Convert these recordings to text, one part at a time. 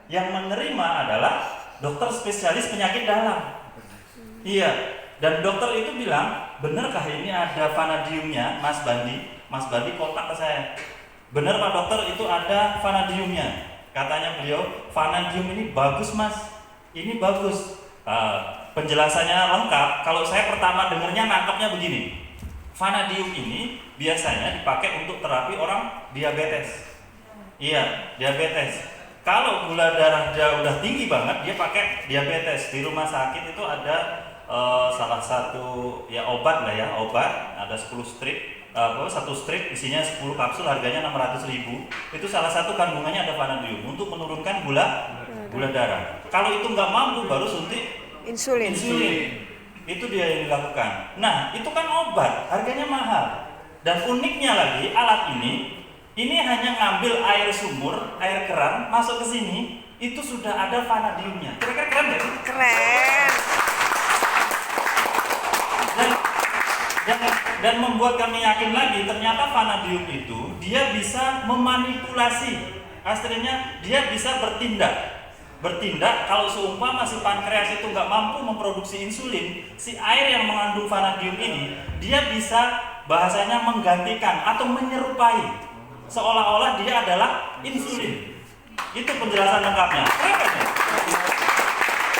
Yang menerima adalah dokter spesialis penyakit dalam. Iya, dan dokter itu bilang, benarkah ini ada vanadiumnya, Mas Bandi? Mas Bandi kontak ke saya. Benar Pak Dokter, itu ada vanadiumnya. Katanya beliau, vanadium ini bagus Mas, ini bagus. Penjelasannya lengkap. Kalau saya pertama dengarnya nangkapnya begini, vanadium ini biasanya dipakai untuk terapi orang diabetes. Iya, diabetes. Kalau gula darah dia udah tinggi banget, dia pakai diabetes. Di rumah sakit itu ada salah satu ya obat lah ya, obat ada 10 strip. Satu strip isinya 10 kapsul, harganya 600.000. Itu salah satu kandungannya ada vanadium untuk menurunkan gula darah. Kalau itu nggak mampu baru suntik insulin. Itu dia yang dilakukan. Nah, itu kan obat, harganya mahal. Dan uniknya lagi alat ini hanya ngambil air sumur, air keran, masuk ke sini, itu sudah ada vanadiumnya. Kira-kira keren nggak sih? Keren. Dan membuat kami yakin lagi, ternyata vanadium itu dia bisa memanipulasi. Aslinya dia bisa bertindak kalau seumpama si pankreas itu nggak mampu memproduksi insulin, si air yang mengandung vanadium ini dia bisa bahasanya menggantikan atau menyerupai, seolah-olah dia adalah insulin. Itu penjelasan lengkapnya. Keren ya?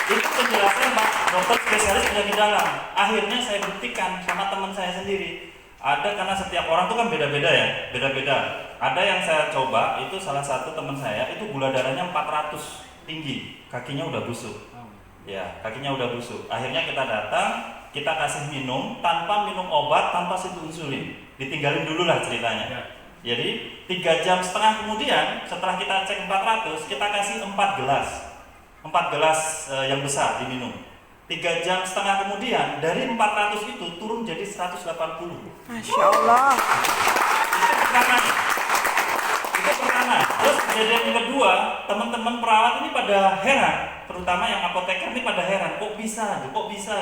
Itu penjelasan Pak dokter spesialis penyakit dalam. Akhirnya saya buktikan sama teman saya sendiri. Ada, karena setiap orang itu kan beda-beda ya, beda-beda. Ada yang saya coba, itu salah satu teman saya itu gula darahnya 400 tinggi, kakinya udah busuk. Ya, kakinya udah busuk. Akhirnya kita datang, kita kasih minum tanpa minum obat, tanpa sentuh insulin. Ditinggalin dulu lah ceritanya. Jadi 3,5 jam kemudian setelah kita cek 400, kita kasih 4 gelas. 4 gelas yang besar diminum. 3,5 jam kemudian dari 400 itu turun jadi 180. Masya Allah. Itu pertama. Terus kejadian yang kedua, teman-teman perawat ini pada heran, terutama yang apoteker ini pada heran, kok bisa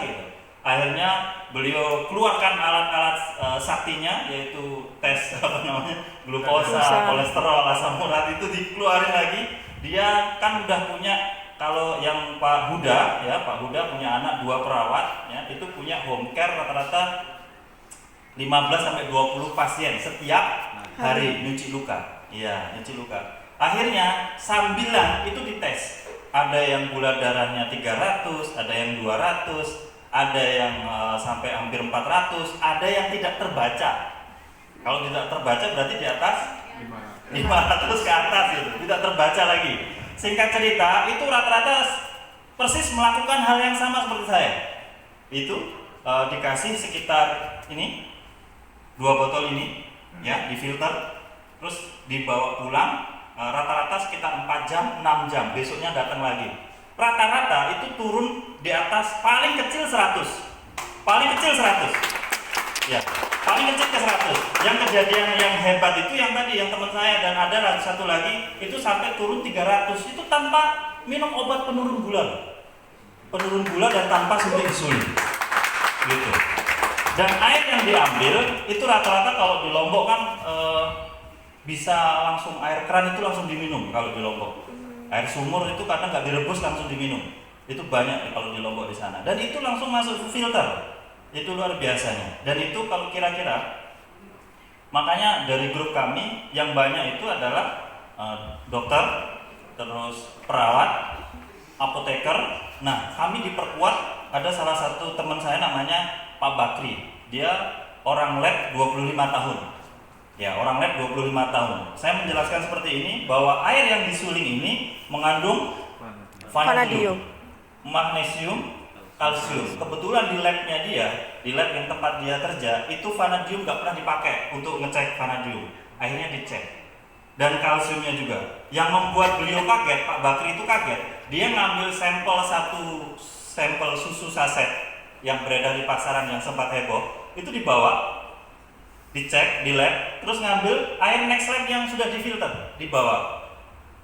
gitu. Akhirnya beliau keluarkan alat-alat saktinya, yaitu tes glukosa, kolesterol, asam urat, itu dikeluarin lagi. Dia kan udah punya, kalau yang Pak Huda punya anak 2 perawat ya, itu punya home care rata-rata 15-20 pasien setiap hari nyuci luka. Iya, nyuci luka. Akhirnya sambilan itu dites. Ada yang gula darahnya 300, ada yang 200, ada yang sampai hampir 400, ada yang tidak terbaca. Kalau tidak terbaca berarti di atas 500 ke atas gitu, tidak terbaca lagi. Singkat cerita, itu rata-rata persis melakukan hal yang sama seperti saya. Itu dikasih sekitar ini 2 botol ini ya, difilter, terus dibawa pulang, rata-rata sekitar 4 jam, 6 jam, besoknya datang lagi. Rata-rata itu turun di atas paling kecil 100. Ya, paling kecil ke 100. Yang kejadian yang hebat itu yang tadi, yang teman saya, dan ada lagi satu lagi itu sampai turun 300. Itu tanpa minum obat penurun gula dan tanpa suntik insulin. Gitu. Dan air yang diambil itu rata-rata kalau di Lombok kan bisa langsung, air keran itu langsung diminum kalau di Lombok. Air sumur itu kadang nggak direbus, langsung diminum. Itu banyak kalau di Lombok di sana. Dan itu langsung masuk ke filter. Itu luar biasanya. Dan itu kalau kira-kira, makanya dari grup kami yang banyak itu adalah dokter, terus perawat, apoteker. Nah, kami diperkuat, ada salah satu teman saya namanya Pak Bakri. Dia orang lab 25 tahun. Ya, orang lab 25 tahun. Saya menjelaskan seperti ini, bahwa air yang disuling ini mengandung vanadium, magnesium, kalsium. Kebetulan di labnya dia, di lab yang tempat dia kerja, itu vanadium nggak pernah dipakai untuk ngecek vanadium. Akhirnya dicek. Dan kalsiumnya juga. Yang membuat beliau kaget, Pak Bakri itu kaget. Dia ngambil sampel susu saset yang beredar di pasaran yang sempat heboh, itu dibawa, dicek di lab, terus ngambil air next lab yang sudah difilter, dibawa.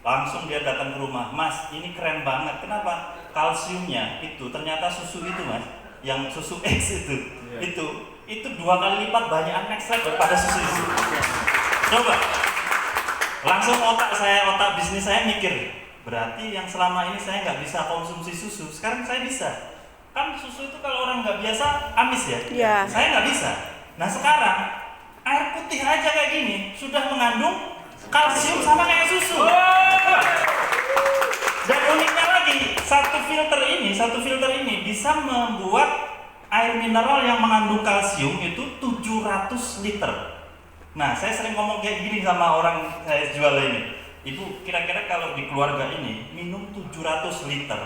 Langsung dia datang ke rumah, Mas, ini keren banget. Kenapa? Kalsiumnya itu ternyata susu itu, Mas, yang susu X itu 2 kali lipat banyak next lab daripada susu itu. Coba, langsung otak bisnis saya mikir, Berarti yang selama ini saya nggak bisa konsumsi susu, sekarang saya bisa. Kan susu itu kalau orang nggak biasa amis ya. Iya. Saya nggak bisa. Nah sekarang air putih aja kayak gini sudah mengandung kalsium sama kayak susu. Dan uniknya lagi, satu filter ini bisa membuat air mineral yang mengandung kalsium itu 700 liter. Nah, saya sering ngomong kayak gini sama orang saya jual ini. Ibu, kira-kira kalau di keluarga ini minum 700 liter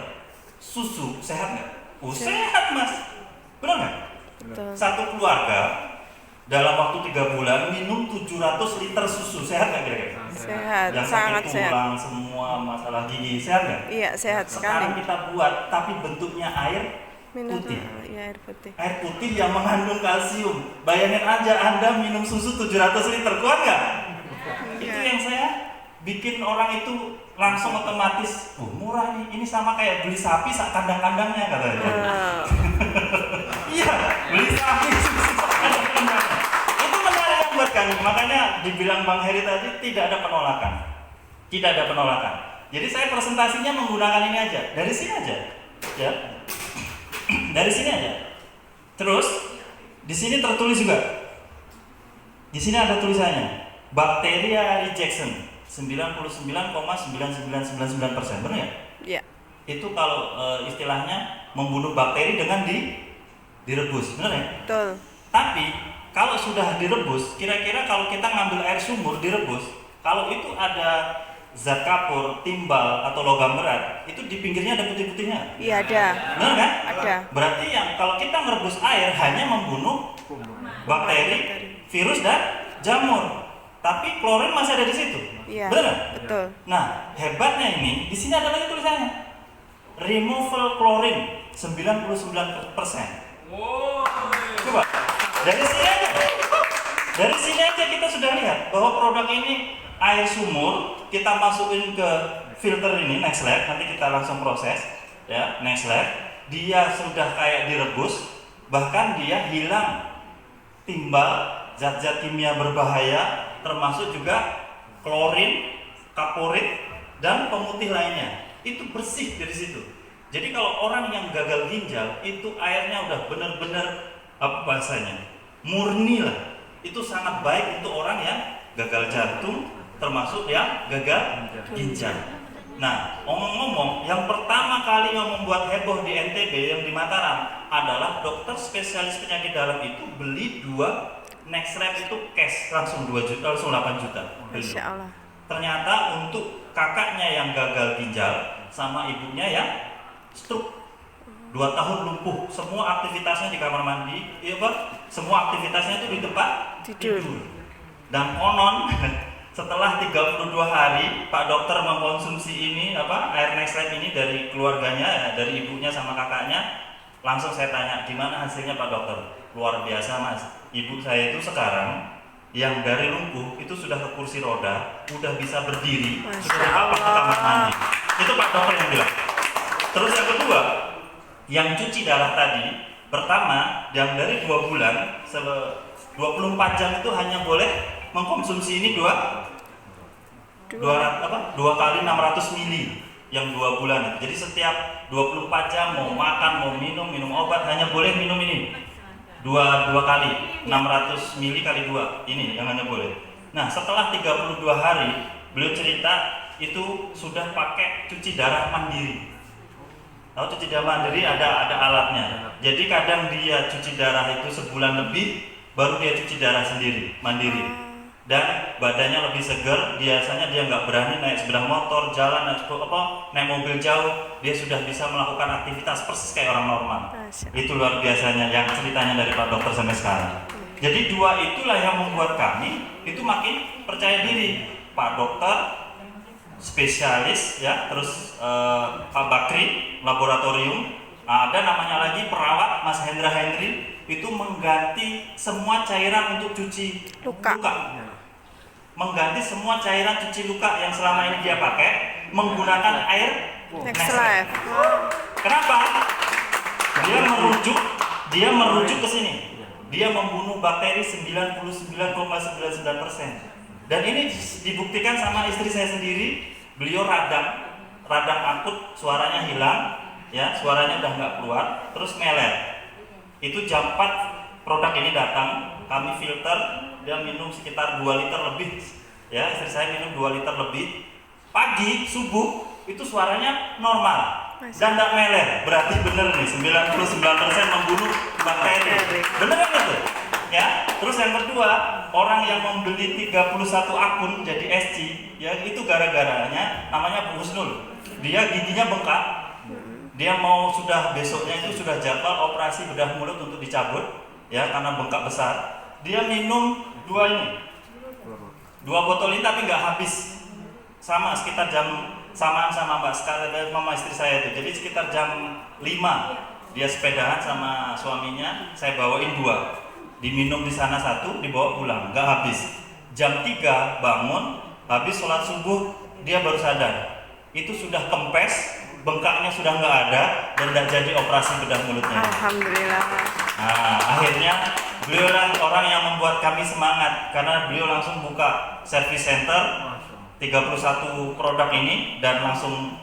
susu, sehat nggak? Oh, sehat mas. Benar nggak? Betul. Satu keluarga dalam waktu 3 bulan minum 700 liter susu, sehat nggak kira-kira? Sehat, Yang sangat sakit sehat. tulang, semua masalah gigi, sehat nggak? Iya, sehat Sekarang sekali. kita buat, tapi bentuknya air Mineral, putih. iya air putih. Air putih yang mengandung kalsium. Bayangin aja Anda minum susu 700 liter, kuat nggak? Itu yang saya bikin orang itu langsung otomatis, murah nih, ini sama kayak beli sapi sak kandang-kandangnya katanya. Iya, beli sapi susu sak kandang-kandangnya. Itu menarik buat kami, makanya dibilang Bang Heri tadi tidak ada penolakan. Tidak ada penolakan. Jadi saya presentasinya menggunakan ini aja, dari sini aja, ya. Dari sini aja. Terus di sini tertulis juga. Di sini ada tulisannya. Bacteria rejection 99,99999%, benar ya? Iya. Itu kalau istilahnya membunuh bakteri dengan direbus, benar ya? Betul. Tapi kalau sudah direbus, kira-kira kalau kita ngambil air sumur direbus, kalau itu ada zat kapur, timbal atau logam berat, itu di pinggirnya ada putih-putihnya. Iya ada. Benar kan? Ada. Berarti yang kalau kita merebus air hanya membunuh bakteri, virus dan jamur. Tapi klorin masih ada di situ. Iya. Benar? Betul. Nah, hebatnya ini di sini ada lagi tulisannya. Removal chlorine 99%. Coba. Dari sini aja. Dari sini aja kita sudah lihat bahwa produk ini air sumur kita masukin ke filter ini next lab, nanti kita langsung proses ya, next lab. Dia sudah kayak direbus, bahkan dia hilang timbal zat-zat kimia berbahaya termasuk juga klorin, kaporit dan pemutih lainnya. Itu bersih dari situ. Jadi kalau orang yang gagal ginjal itu airnya udah benar-benar apa bahasanya? Murni lah. Itu sangat baik untuk orang yang gagal jantung termasuk yang gagal ginjal. Nah, ngomong-ngomong, yang pertama kali yang membuat heboh di NTB yang di Mataram adalah dokter spesialis penyakit dalam itu beli 2 next lab itu cash langsung 2 juta, langsung 8 juta. Masya Allah. Ternyata untuk kakaknya yang gagal ginjal sama ibunya yang stroke 2 tahun lumpuh, semua aktivitasnya di kamar mandi, iya Pak, semua aktivitasnya itu di tempat Tidur. Dan konon setelah 32 hari Pak dokter mengkonsumsi ini air next lab ini dari keluarganya, dari ibunya sama kakaknya, langsung saya tanya gimana hasilnya Pak dokter. Luar biasa mas, ibu saya itu sekarang yang dari lumpuh itu sudah ke kursi roda, udah bisa berdiri, sudah apa ke kamar mandi. Itu Pak dokter yang bilang. Terus yang kedua, yang cuci darah tadi, pertama yang dari 2 bulan 24 jam itu hanya boleh mengkonsumsi ini 2 kali 600 mili yang 2 bulan. Jadi setiap 24 jam mau makan, mau minum obat hanya boleh minum ini 2 kali 600 mili kali 2 ini yang hanya boleh. Nah setelah 32 hari beliau cerita itu sudah pakai cuci darah mandiri. Tahu cuci darah mandiri ada alatnya. Jadi kadang dia cuci darah itu sebulan lebih baru dia cuci darah sendiri mandiri. Dan badannya lebih segar, biasanya dia nggak berani naik sepeda motor, jalan, naik mobil jauh, dia sudah bisa melakukan aktivitas persis kayak orang normal. Itu luar biasanya yang ceritanya dari Pak dokter sampai sekarang. Jadi 2 itulah yang membuat kami itu makin percaya diri. Pak dokter spesialis ya, terus Pak Bakri laboratorium, ada namanya lagi perawat Mas Hendra Hendri itu mengganti semua cairan untuk cuci luka. Mengganti semua cairan cuci luka yang selama ini dia pakai menggunakan air Next Lab. Kenapa? Dia merujuk ke sini. Dia membunuh bakteri 99,99%. Dan ini dibuktikan sama istri saya sendiri. Beliau radang radang akut, suaranya hilang, ya, suaranya udah nggak keluar, terus meler. Itu jam 4 produk ini datang, kami filter, dia minum sekitar 2 liter lebih, ya, istri saya minum 2 liter lebih. Pagi, subuh, itu suaranya normal dan nggak meler. Berarti bener nih, 99% membunuh bakteri. Bener kan itu? Ya. Terus yang kedua, orang yang membeli 31 akun jadi SC, ya, itu gara-garanya namanya Bu Husnul. Dia giginya bengkak. Dia mau sudah besoknya itu sudah jadwal operasi bedah mulut untuk dicabut, ya, karena bengkak besar. Dia minum 2 botol ini tapi nggak habis. Sama sekitar jam samaan sama Mbak sekali mama istri saya itu. Jadi sekitar jam 5 dia sepedahan sama suaminya, saya bawain 2. Diminum di sana 1, dibawa pulang, nggak habis. Jam 3 bangun, habis sholat subuh dia baru sadar. Itu sudah kempes, bengkaknya sudah nggak ada dan nggak jadi operasi bedah mulutnya. Alhamdulillah. Nah, akhirnya beliau lah orang yang membuat kami semangat karena beliau langsung buka service center 31 produk ini dan langsung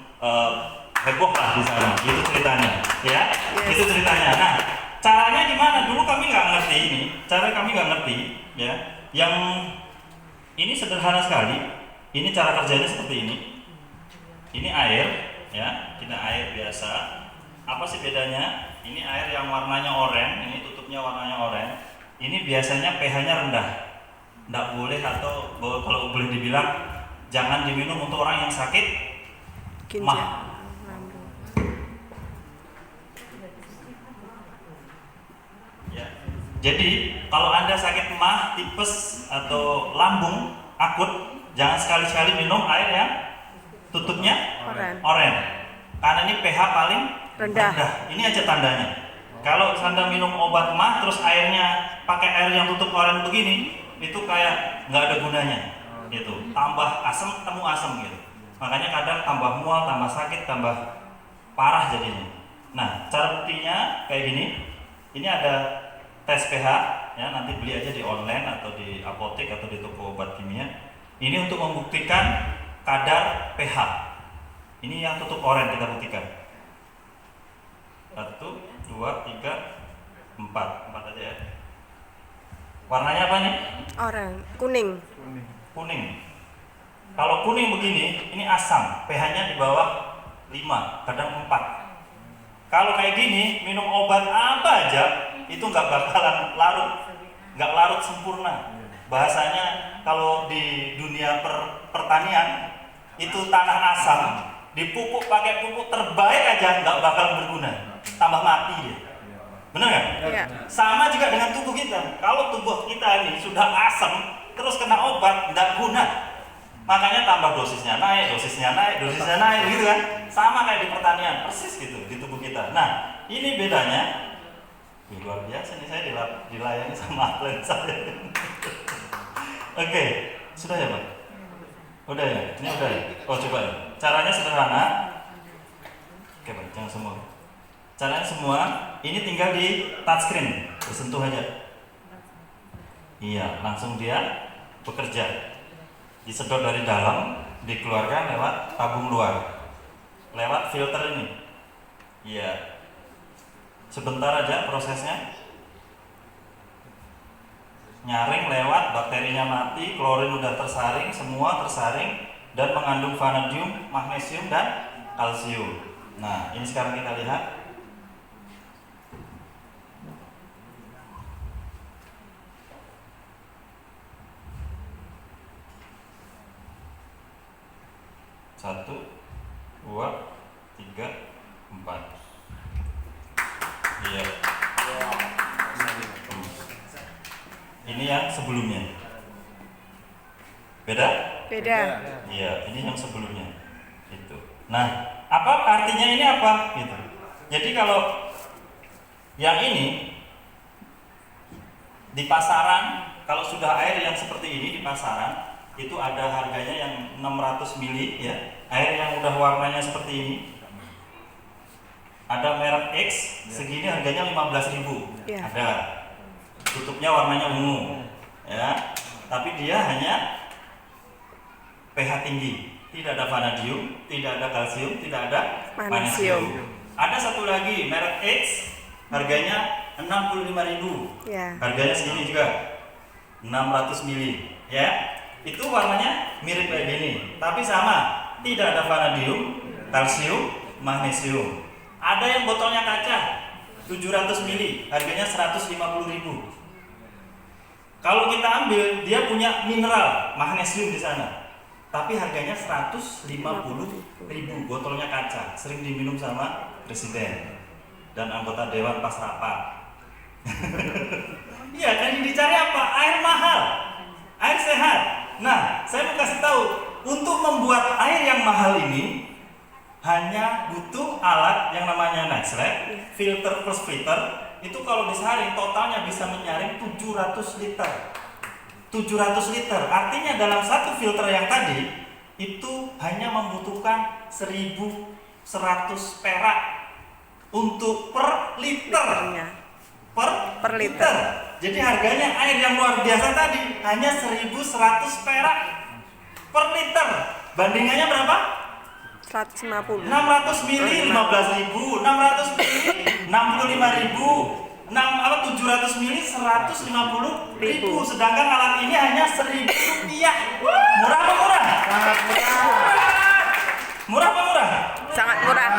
heboh lah di sana. Itu ceritanya, ya. Yes. Itu ceritanya. Nah, caranya gimana? Dulu kami nggak ngerti ini. Cara kami nggak ngerti, ya. Yang ini sederhana sekali. Ini cara kerjanya seperti ini. Ini air, ya. Ini air biasa. Apa sih bedanya? Ini air yang warnanya oranye. Ini tutupnya warnanya oranye. Ini biasanya pH-nya rendah. Nggak boleh atau kalau boleh dibilang jangan diminum untuk orang yang sakit mah. Ya. Jadi kalau Anda sakit mah, tipes atau lambung akut, jangan sekali-sekali minum air yang tutupnya oranye. Karena ini pH paling rendah. Ini aja tandanya. Kalau Anda minum obat mah terus airnya pakai air yang tutup oranye begini, itu kayak nggak ada gunanya. Gitu, tambah asam, temu asam gitu. Makanya kadang tambah mual, tambah sakit, tambah parah jadinya. Nah, cara buktinya kayak gini. Ini ada tes pH, ya, nanti beli aja di online atau di apotek atau di toko obat kimia. Ini untuk membuktikan kadar pH. Ini yang tutup oranye kita buktikan. 1, 2, 3, 4 aja ya. Warnanya apa nih? Oranye, kuning. Kuning. Kalau kuning begini, ini asam, pH-nya di bawah 5, kadang 4. Kalau kayak gini, minum obat apa aja, itu nggak bakalan larut sempurna. Bahasanya kalau di dunia pertanian, itu tanah asam, dipupuk pakai pupuk terbaik aja nggak bakal berguna, tambah mati dia. Benar nggak? Iya. Sama juga dengan tubuh kita. Kalau tubuh kita ini sudah asam, terus kena obat, tidak guna. Makanya tambah dosisnya naik, gitu kan? Sama kayak di pertanian, persis gitu di tubuh kita. Nah, ini bedanya. Luar biasa nih, saya dilayani sama klien saya. Oke, sudah ya Pak? Udah ya? Ini udah ya? Oh coba ya. Caranya sederhana. Oke Pak, jangan semua. Caranya semua, ini tinggal di touchscreen, bersentuh aja. Iya, langsung dia bekerja. Disedot dari dalam, dikeluarkan lewat tabung luar, lewat filter ini. Iya. Sebentar aja prosesnya. Nyaring lewat, bakterinya mati, klorin udah tersaring, semua tersaring dan mengandung vanadium, magnesium dan kalsium. Nah, ini sekarang kita lihat. Satu, 2, 3, 4. Iya. Ini yang sebelumnya. Beda? Beda. Iya, ini yang sebelumnya. Itu. Nah, apa artinya ini apa? Gitu. Jadi kalau yang ini di pasaran, kalau sudah air yang seperti ini di pasaran, itu ada harganya yang 600 mili ya. Air yang udah warnanya seperti ini. Ada merek X, segini harganya 15.000. Ya. Ada. Tutupnya warnanya ungu. Ya. Tapi dia hanya pH tinggi. tidak ada vanadium, tidak ada kalsium, tidak ada Magnesium. magnesium. Ada satu lagi merek X, harganya 65.000. Ya. Harganya segini juga, 600 mili, ya. Itu warnanya mirip kayak gini, tapi sama, tidak ada vanadium, kalsium, magnesium. Ada yang botolnya kaca, 700 mili, harganya 150.000. Kalau kita ambil, dia punya mineral magnesium di sana. Tapi harganya 150.000, botolnya kaca, sering diminum sama presiden dan anggota dewan pas rapat. Iya, kan yang dicari apa? Air mahal, air sehat. Nah, saya mau kasih tahu, untuk membuat air yang mahal ini hanya butuh alat yang namanya Nexlab, filter plus filter. Itu kalau disaring totalnya bisa menyaring 700 liter. 700 liter, artinya dalam satu filter yang tadi itu hanya membutuhkan 1.100 perak untuk per liter. Liternya. Per liter. liter. Jadi harganya air yang luar biasa tadi hanya 1.100 perak per liter. Bandingannya berapa? 150. 600 mili 15.000, 600 mili 65.000. 700 mili 150.000, sedangkan alat ini hanya 1.000 rupiah. Murah apa murah? Sangat murah. Murah apa murah? Sangat murah.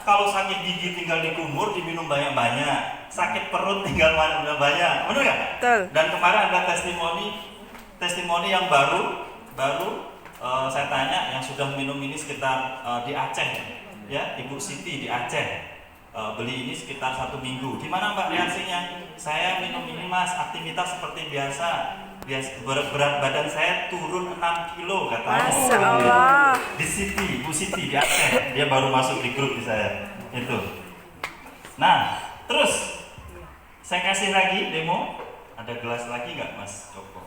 Kalau sakit gigi tinggal dikumur, diminum banyak-banyak. Sakit perut tinggal minum banyak, benar nggak? Betul. Dan kemarin ada testimoni yang baru saya tanya yang sudah minum ini sekitar di Aceh, ya, Ibu Siti di Aceh. Beli ini sekitar 1 minggu. Gimana Mbak reaksinya? Saya minum ini Mas, aktivitas seperti biasa. Berat badan saya turun 6 kilo katanya. Masya Allah. Di Siti, Bu Siti di Aceh. Dia baru masuk di grup di saya. Itu. Nah, terus saya kasih lagi demo. Ada gelas lagi nggak Mas Joko?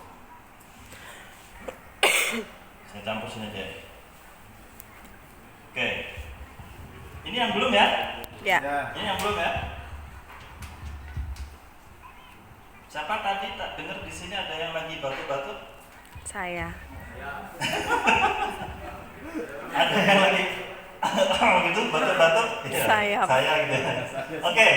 Saya campur sini aja. Oke. Ini yang belum ya? Ya. Ini yang belum ya? Siapa tadi tak dengar di sini ada yang lagi batuk-batuk? Saya. Ada yang lagi gitu batuk-batuk? Iya, Saya. Saya gitu. Oke,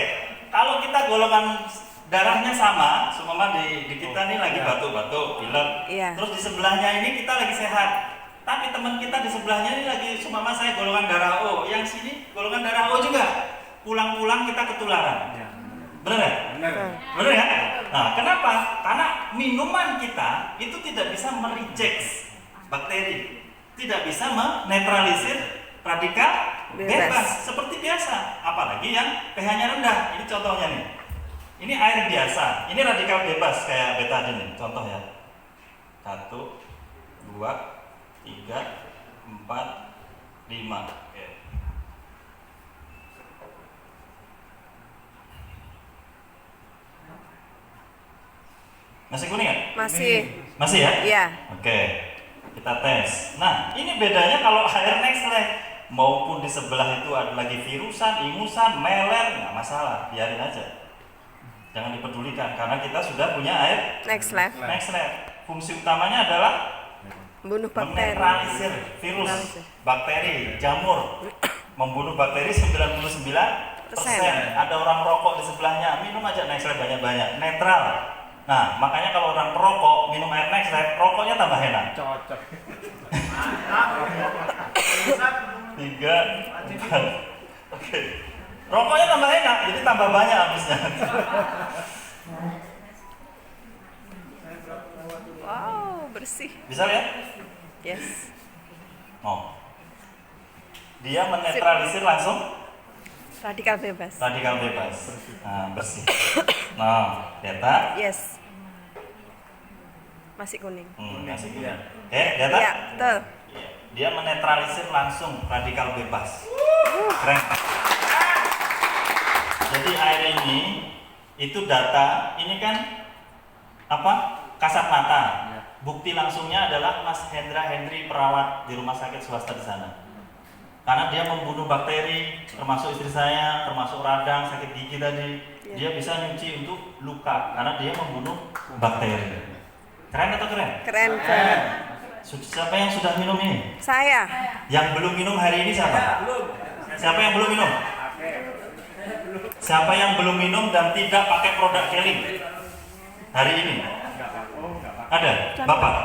kalau kita golongan darahnya sama, seumpama di kita nih lagi batuk-batuk, pilek. Iya. Terus di sebelahnya ini kita lagi sehat. Tapi teman kita di sebelahnya ini lagi seumpama saya golongan darah O, yang sini golongan darah O juga. Pulang-pulang kita ketularan. Benar nggak? Benar ya? Nah, kenapa? Karena minuman kita itu tidak bisa mereject bakteri, tidak bisa menetralisir radikal bebas seperti biasa. Apalagi yang pH-nya rendah. Ini contohnya nih. Ini air biasa. Ini radikal bebas kayak betadine nih. Contoh ya. 1, 2, 3, 4, 5. Oke. Masih kuning ya? Masih. Masih ya? Iya. Oke, kita tes. Nah, ini bedanya kalau air Nexlab maupun di sebelah itu ada lagi virusan, ingusan, meler, nggak masalah, biarin aja. Jangan dipedulikan karena kita sudah punya air Nexlab. Nexlab. Fungsi utamanya adalah Bunuh bakteri. menetralisir virus, bakteri, jamur. Membunuh bakteri 99%. Ada orang rokok di sebelahnya, minum aja Nexlab banyak-banyak, netral. Nah, makanya kalau orang perokok minum air Nexlab, rokoknya tambah enak. Cocok. 3, 4. Oke. Rokoknya tambah enak, jadi tambah banyak habisnya. Wow, bersih. Bisa ya? Yes. Oh. Dia menetralisir langsung Radikal bebas. radikal bebas. Nah, bersih. Nah, data. Yes. Masih kuning. Masih kuning. Oke, data. Iya, betul. Dia menetralisir langsung radikal bebas. Keren. Jadi air ini itu data, ini kan apa? Kasat mata. Bukti langsungnya adalah Mas Hendra Hendri perawat di rumah sakit swasta di sana. Karena dia membunuh bakteri, termasuk istri saya, termasuk radang, sakit gigi tadi. Dia bisa nyuci untuk luka karena dia membunuh bakteri. Keren atau keren? Keren banget. Siapa yang sudah minum ini? Saya. Yang belum minum hari ini siapa? Siapa yang belum minum? Siapa yang belum minum dan tidak pakai produk Keling hari ini? Ada? Bapak?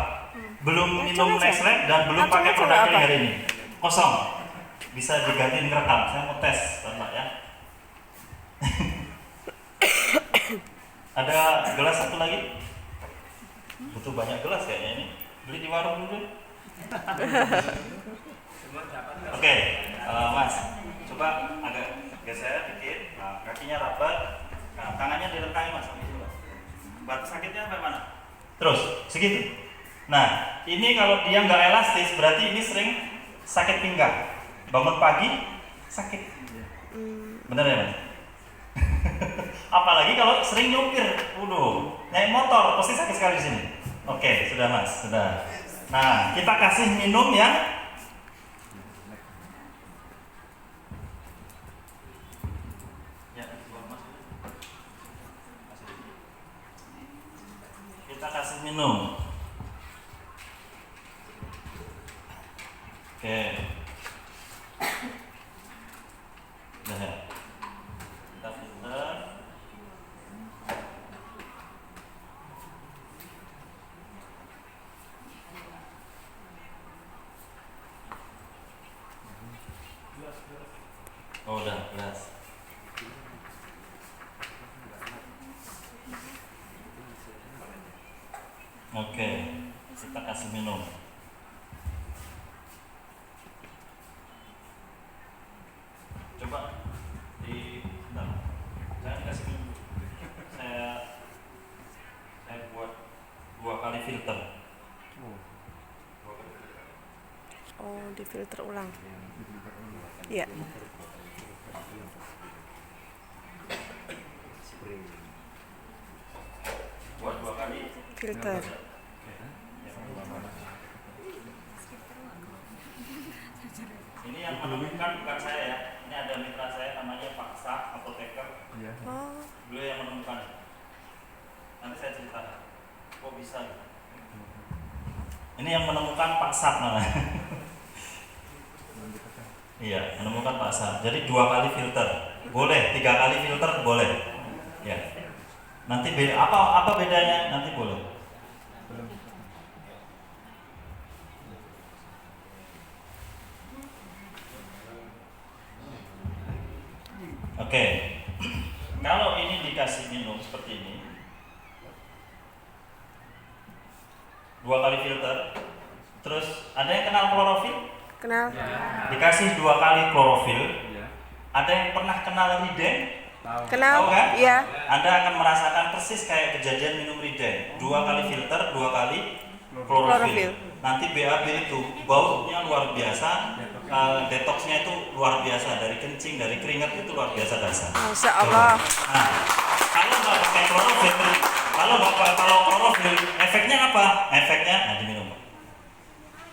Belum minum Nestle dan belum pakai produk Keling hari ini? Kosong. Bisa diganti ngerekam. Saya mau tes, Bapak ya. Ada gelas satu lagi? Butuh banyak gelas kayaknya ini. Beli di warung dulu. Oke, Mas, coba agak geser dikit. Nah, kakinya rapat, nah, tangannya direntangin Mas. Batu sakitnya sampai mana? Terus, segitu. Nah, ini kalau dia nggak elastis, berarti ini sering sakit pinggang. Bangun pagi, sakit. Bener ya Mas? Apalagi kalau sering nyupir, naik motor, pasti sakit sekali di sini. Oke, sudah Mas, sudah. Nah, kita kasih minum yang kita kasih minum. Oke. Udah ya. Kita filter. Oh, udah, gelas. Oke, kita kasih minum. Coba bentar. Saya kasih minum. Saya buat 2 kali filter. Oh, difilter ulang. Iya. Buat 2 kali Filter. ini yang menemukan bukan saya ya. Ini ada mitra saya namanya Pak Sak, apoteker. Oh, Beliau yang menemukan. Nanti saya ceritakan. Kok bisa? Ini yang menemukan Pak Sak namanya. Iya, menemukan Pak Sak. Jadi 2 kali filter. Boleh, 3 kali filter boleh. Ya. Nanti beda apa bedanya? Nanti boleh. Oke, kalau ini dikasih minum seperti ini, 2 kali filter, terus ada yang kenal klorofil? kenal. Dikasih 2 kali klorofil. Ada yang pernah kenal Riden? Kenal? Tahu kan? Iya. Anda akan merasakan persis kayak kejadian minum Riden. 2 kali filter, 2 kali klorofil. Nanti BAB itu baunya luar biasa. Detoksnya itu luar biasa, dari kencing, dari keringat itu luar biasa dasar. Masya Allah. Nah, kalau nggak pakai klorofil, kalau klorofil, efeknya apa? Efeknya, nah diminum.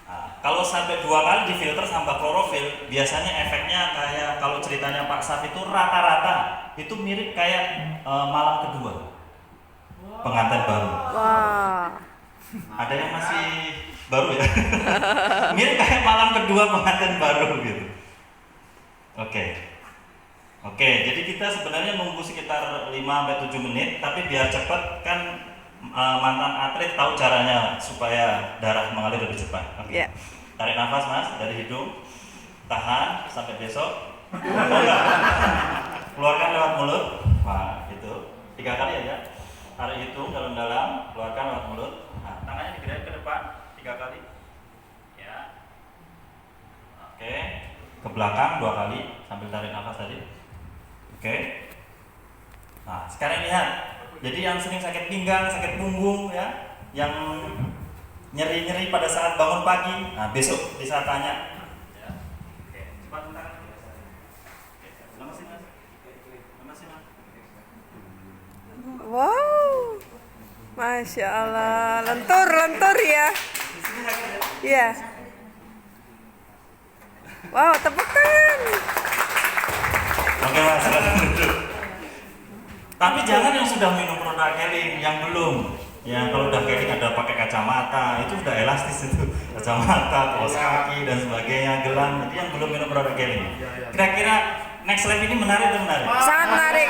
Nah, kalau sampai 2 kali difilter sama klorofil, biasanya efeknya kayak kalau ceritanya Pak Saf itu rata-rata itu mirip kayak malam kedua pengantin baru. Wah. Ada yang masih baru ya? Mirip kayak malam kedua pengantin baru gitu. Oke, jadi kita sebenarnya nunggu sekitar 5-7 menit, tapi biar cepat kan mantan atlet tahu caranya supaya darah mengalir lebih cepat. Oke. Iya. Tarik nafas Mas dari hidung, tahan sampai besok. Keluarkan lewat mulut. Nah, itu 3 kali aja. Tarik hidung dalam-dalam, keluarkan lewat mulut. Nah, tangannya digerak ke depan 3 kali. Ya. Oke. Ke belakang 2 kali sambil tarik nafas tadi. Oke. Nah, sekarang lihat. Jadi yang sering sakit pinggang, sakit punggung ya, yang nyeri-nyeri pada saat bangun pagi, nah besok bisa tanya. Ya. Oke. Cepat tangan. Oke. Lemesin Mas. Lemesin Mas. Wow. Masya Allah. Lentur ya. Iya. Wow, tepuk tangan. Oke Mas, silakan duduk. Tapi jangan yang sudah minum produk Keling, yang belum. Yang kalau udah keling ada pakai kacamata, itu sudah elastis itu. Kacamata, kaos kaki dan sebagainya, gelang. Jadi yang belum minum produk keling. Kira-kira Next Life ini menarik atau menarik? Sangat menarik.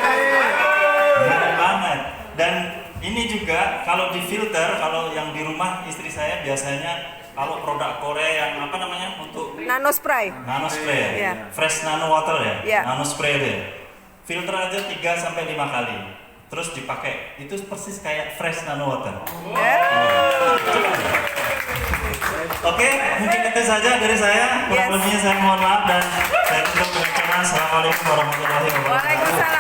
Menarik banget. Dan ini juga kalau di filter, kalau yang di rumah istri saya biasanya kalau produk Korea yang apa namanya untuk Nano spray. nano spray, Iya. fresh nano water ya, Iya. nano spray itu ya. Filter aja 3 sampai 5 kali. Terus dipakai, itu persis kayak fresh nano water. Oke, mungkin itu saja dari saya. Kurang Yes. lebihnya saya mohon maaf dan saya tutup dengan Assalamualaikum warahmatullahi wabarakatuh. Waalaikumsalam.